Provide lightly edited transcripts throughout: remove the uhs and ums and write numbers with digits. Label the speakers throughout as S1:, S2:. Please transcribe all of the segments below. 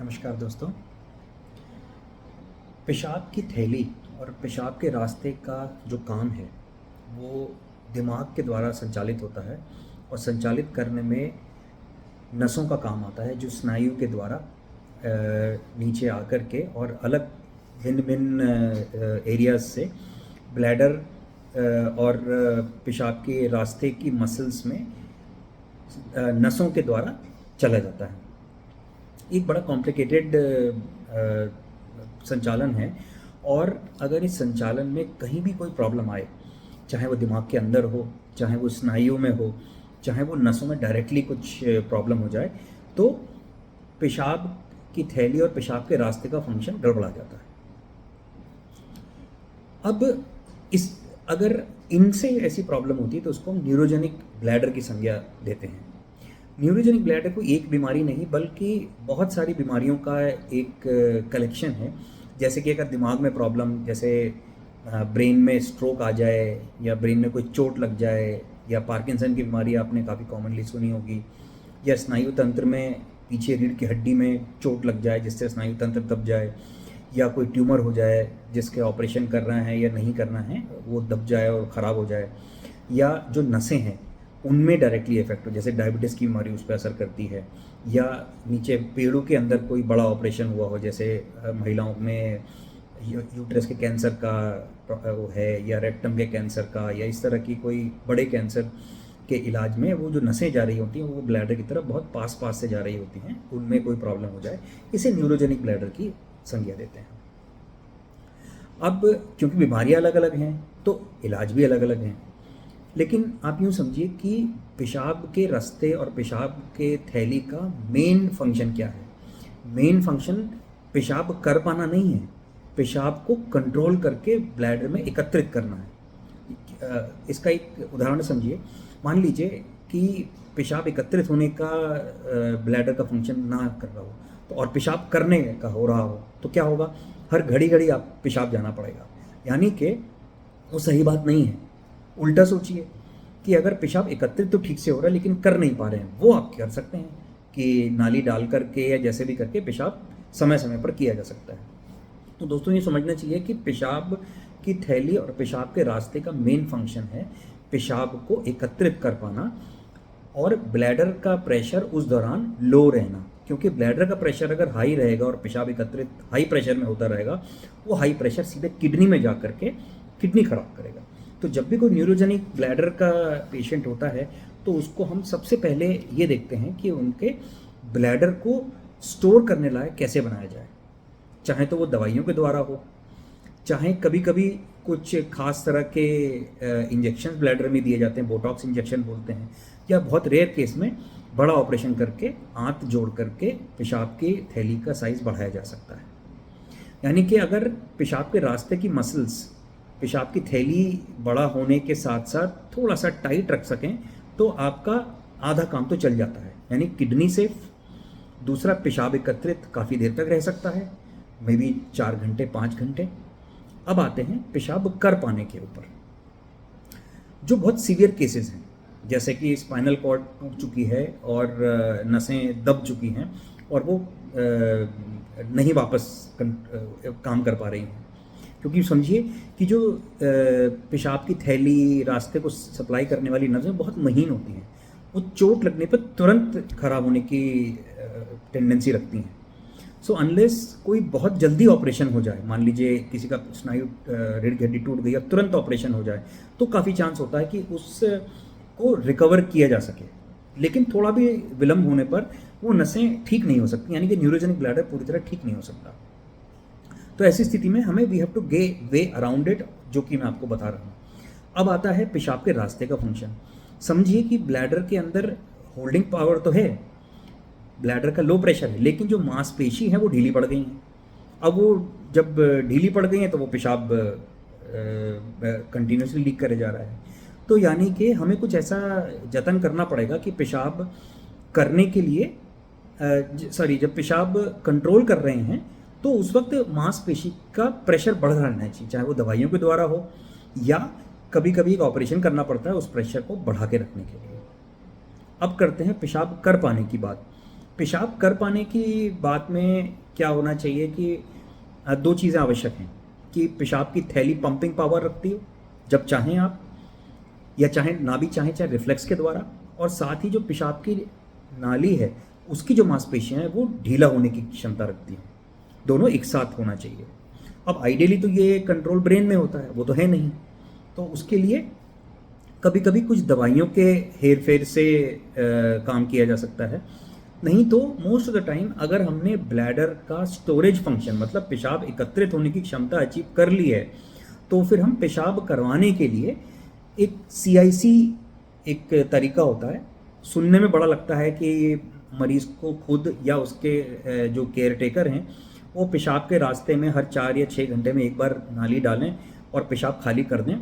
S1: नमस्कार दोस्तों। पेशाब की थैली और पेशाब के रास्ते का जो काम है वो दिमाग के द्वारा संचालित होता है और संचालित करने में नसों का काम आता है जो स्नायु के द्वारा नीचे आकर के और अलग भिन्न भिन्न एरियाज से ब्लैडर और पेशाब के रास्ते की मसल्स में नसों के द्वारा चला जाता है। एक बड़ा कॉम्प्लिकेटेड संचालन है और अगर इस संचालन में कहीं भी कोई प्रॉब्लम आए, चाहे वो दिमाग के अंदर हो, चाहे वो स्नायु में हो, चाहे वो नसों में डायरेक्टली कुछ प्रॉब्लम हो जाए, तो पेशाब की थैली और पेशाब के रास्ते का फंक्शन गड़बड़ा जाता है। अब अगर इनसे ऐसी प्रॉब्लम होती है तो उसको हम न्यूरोजेनिक ब्लैडर की संज्ञा देते हैं। न्यूरोजेनिक ब्लैडर कोई एक बीमारी नहीं बल्कि बहुत सारी बीमारियों का एक कलेक्शन है। जैसे कि अगर दिमाग में प्रॉब्लम, जैसे ब्रेन में स्ट्रोक आ जाए या ब्रेन में कोई चोट लग जाए या पार्किंसन की बीमारी आपने काफ़ी कॉमनली सुनी होगी, या स्नायु तंत्र में पीछे रीढ़ की हड्डी में चोट लग जाए जिससे स्नायु तंत्र दब जाए, या कोई ट्यूमर हो जाए जिसके ऑपरेशन करना है या नहीं करना है वो दब जाए और ख़राब हो जाए, या जो नसें हैं उनमें डायरेक्टली इफेक्ट हो, जैसे डायबिटीज़ की बीमारी उस पर असर करती है, या नीचे पेड़ों के अंदर कोई बड़ा ऑपरेशन हुआ हो, जैसे महिलाओं में यूट्रस के कैंसर का वो है, या रेक्टम के कैंसर का, या इस तरह की कोई बड़े कैंसर के इलाज में वो जो नसें जा रही होती हैं वो ब्लैडर की तरफ बहुत पास से जा रही होती हैं, उनमें कोई प्रॉब्लम हो जाए, इसे न्यूरोजेनिक ब्लैडर की संज्ञा देते हैं। अब क्योंकि बीमारियां अलग अलग हैं तो इलाज भी अलग अलग हैं, लेकिन आप यूँ समझिए कि पेशाब के रास्ते और पेशाब के थैली का मेन फंक्शन क्या है। मेन फंक्शन पेशाब कर पाना नहीं है, पेशाब को कंट्रोल करके ब्लैडर में एकत्रित करना है। इसका एक उदाहरण समझिए। मान लीजिए कि पेशाब एकत्रित होने का ब्लैडर का फंक्शन ना कर रहा हो तो, और पेशाब करने का हो रहा हो तो क्या होगा, हर घड़ी घड़ी आप पेशाब जाना पड़ेगा, यानी कि वो सही बात नहीं है। उल्टा सोचिए कि अगर पेशाब एकत्रित तो ठीक से हो रहा है लेकिन कर नहीं पा रहे हैं, वो आप कर सकते हैं कि नाली डाल करके या जैसे भी करके पेशाब समय समय पर किया जा सकता है। तो दोस्तों ये समझना चाहिए कि पेशाब की थैली और पेशाब के रास्ते का मेन फंक्शन है पेशाब को एकत्रित कर पाना और ब्लैडर का प्रेशर उस दौरान लो रहना, क्योंकि ब्लैडर का प्रेशर अगर हाई रहेगा और पेशाब एकत्रित हाई प्रेशर में होता रहेगा, वो हाई प्रेशर सीधे किडनी में जा करके किडनी खराब करेगा। तो जब भी कोई न्यूरोजेनिक ब्लैडर का पेशेंट होता है तो उसको हम सबसे पहले ये देखते हैं कि उनके ब्लैडर को स्टोर करने लायक कैसे बनाया जाए, चाहे तो वो दवाइयों के द्वारा हो, चाहे कभी कभी कुछ खास तरह के इंजेक्शन ब्लैडर में दिए जाते हैं, बोटॉक्स इंजेक्शन बोलते हैं, या बहुत रेयर केस में बड़ा ऑपरेशन करके आंत जोड़ करके पेशाब की थैली का साइज़ बढ़ाया जा सकता है। यानी कि अगर पेशाब के रास्ते की मसल्स पेशाब की थैली बड़ा होने के साथ साथ थोड़ा सा टाइट रख सकें तो आपका आधा काम तो चल जाता है, यानी किडनी सेफ, दूसरा पेशाब एकत्रित काफ़ी देर तक रह सकता है, मे बी 4 घंटे 5 घंटे। अब आते हैं पेशाब कर पाने के ऊपर। जो बहुत सीवियर केसेस हैं, जैसे कि स्पाइनल कॉर्ड टूट चुकी है और नसें दब चुकी हैं और वो नहीं वापस काम कर पा रही हैं, क्योंकि समझिए कि जो पेशाब की थैली रास्ते को सप्लाई करने वाली नसें बहुत महीन होती हैं, वो चोट लगने पर तुरंत खराब होने की टेंडेंसी रखती हैं। सो अनलेस कोई बहुत जल्दी ऑपरेशन हो जाए, मान लीजिए किसी का स्नायु रीढ़ की हड्डी टूट गई, अब तुरंत ऑपरेशन हो जाए, तो काफ़ी चांस होता है कि उसको रिकवर किया जा सके, लेकिन थोड़ा भी विलम्ब होने पर वो नसें ठीक नहीं हो सकती, यानी कि न्यूरोजेनिक ब्लैडर पूरी तरह ठीक नहीं हो सकता। तो ऐसी स्थिति में हमें we have to way around it, जो कि मैं आपको बता रहा हूँ। अब आता है पेशाब के रास्ते का फंक्शन। समझिए कि ब्लैडर के अंदर होल्डिंग पावर तो है, ब्लैडर का लो प्रेशर है, लेकिन जो मांसपेशी है वो ढीली पड़ गई हैं। अब वो जब ढीली पड़ गई हैं तो वो पेशाब कंटिन्यूसली लीक करे जा रहा है। तो यानी कि हमें कुछ ऐसा जतन करना पड़ेगा कि पेशाब करने के लिए जब पेशाब कंट्रोल कर रहे हैं तो उस वक्त मांसपेशी का प्रेशर बढ़ रहना चाहिए, चाहे वो दवाइयों के द्वारा हो या कभी कभी एक ऑपरेशन करना पड़ता है उस प्रेशर को बढ़ा के रखने के लिए। अब करते हैं पेशाब कर पाने की बात। पेशाब कर पाने की बात में क्या होना चाहिए कि दो चीज़ें आवश्यक हैं कि पेशाब की थैली पंपिंग पावर रखती हो जब चाहें आप, या चाहे ना भी चाहें, चाहे रिफ्लेक्स के द्वारा, और साथ ही जो पेशाब की नाली है उसकी जो मांसपेशियां हैं वो ढीला होने की क्षमता रखती हैं। दोनों एक साथ होना चाहिए। अब आइडियली तो ये कंट्रोल ब्रेन में होता है, वो तो है नहीं, तो उसके लिए कभी कभी कुछ दवाइयों के हेर फेर से काम किया जा सकता है। नहीं तो मोस्ट ऑफ द टाइम अगर हमने ब्लैडर का स्टोरेज फंक्शन, मतलब पेशाब एकत्रित होने की क्षमता अचीव कर ली है, तो फिर हम पेशाब करवाने के लिए एक CIC एक तरीका होता है। सुनने में बड़ा लगता है कि मरीज़ को खुद या उसके जो केयर टेकर हैं वो पेशाब के रास्ते में हर 4 या 6 घंटे में एक बार नाली डालें और पेशाब खाली कर दें।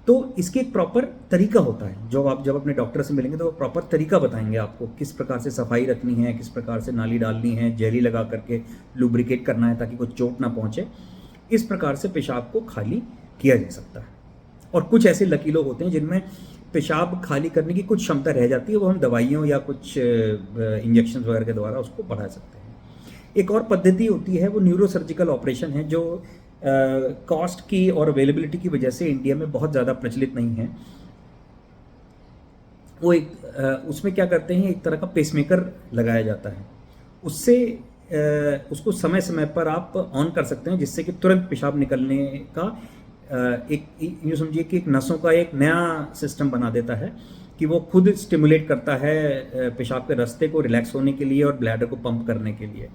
S1: तो इसके एक प्रॉपर तरीका होता है, जो आप जब अपने डॉक्टर से मिलेंगे तो वो प्रॉपर तरीका बताएंगे आपको, किस प्रकार से सफाई रखनी है, किस प्रकार से नाली डालनी है, जेली लगा करके लुब्रिकेट करना है ताकि कोई चोट ना पहुँचे। इस प्रकार से पेशाब को खाली किया जा सकता है। और कुछ ऐसे लकी लोग होते हैं जिनमें पेशाब खाली करने की कुछ क्षमता रह जाती है, वो हम दवाइयों या कुछ इंजेक्शन वगैरह के द्वारा उसको बढ़ा सकते हैं। एक और पद्धति होती है वो न्यूरोसर्जिकल ऑपरेशन है, जो कॉस्ट की और अवेलेबिलिटी की वजह से इंडिया में बहुत ज़्यादा प्रचलित नहीं है। वो एक उसमें क्या करते हैं, एक तरह का पेसमेकर लगाया जाता है, उससे उसको समय समय पर आप ऑन कर सकते हैं जिससे कि तुरंत पेशाब निकलने का एक यूँ समझिए कि एक नसों का एक नया सिस्टम बना देता है कि वो खुद स्टिमुलेट करता है पेशाब के रास्ते को रिलैक्स होने के लिए और ब्लैडर को पंप करने के लिए।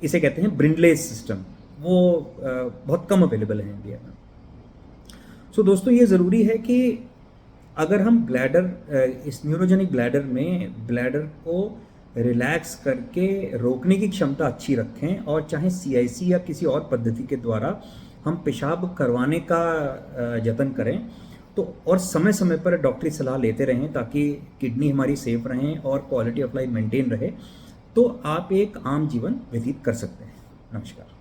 S1: इसे कहते हैं ब्रिंडलेस सिस्टम। वो बहुत कम अवेलेबल है इंडिया में। सो दोस्तों, ये ज़रूरी है कि अगर हम ब्लैडर, इस न्यूरोजेनिक ब्लैडर में ब्लैडर को रिलैक्स करके रोकने की क्षमता अच्छी रखें और चाहे CIC या किसी और पद्धति के द्वारा हम पेशाब करवाने का जतन करें, तो और समय समय पर डॉक्टरी सलाह लेते रहें ताकि किडनी हमारी सेफ रहें और क्वालिटी ऑफ लाइफ मेंटेन रहे, तो आप एक आम जीवन व्यतीत कर सकते हैं। नमस्कार।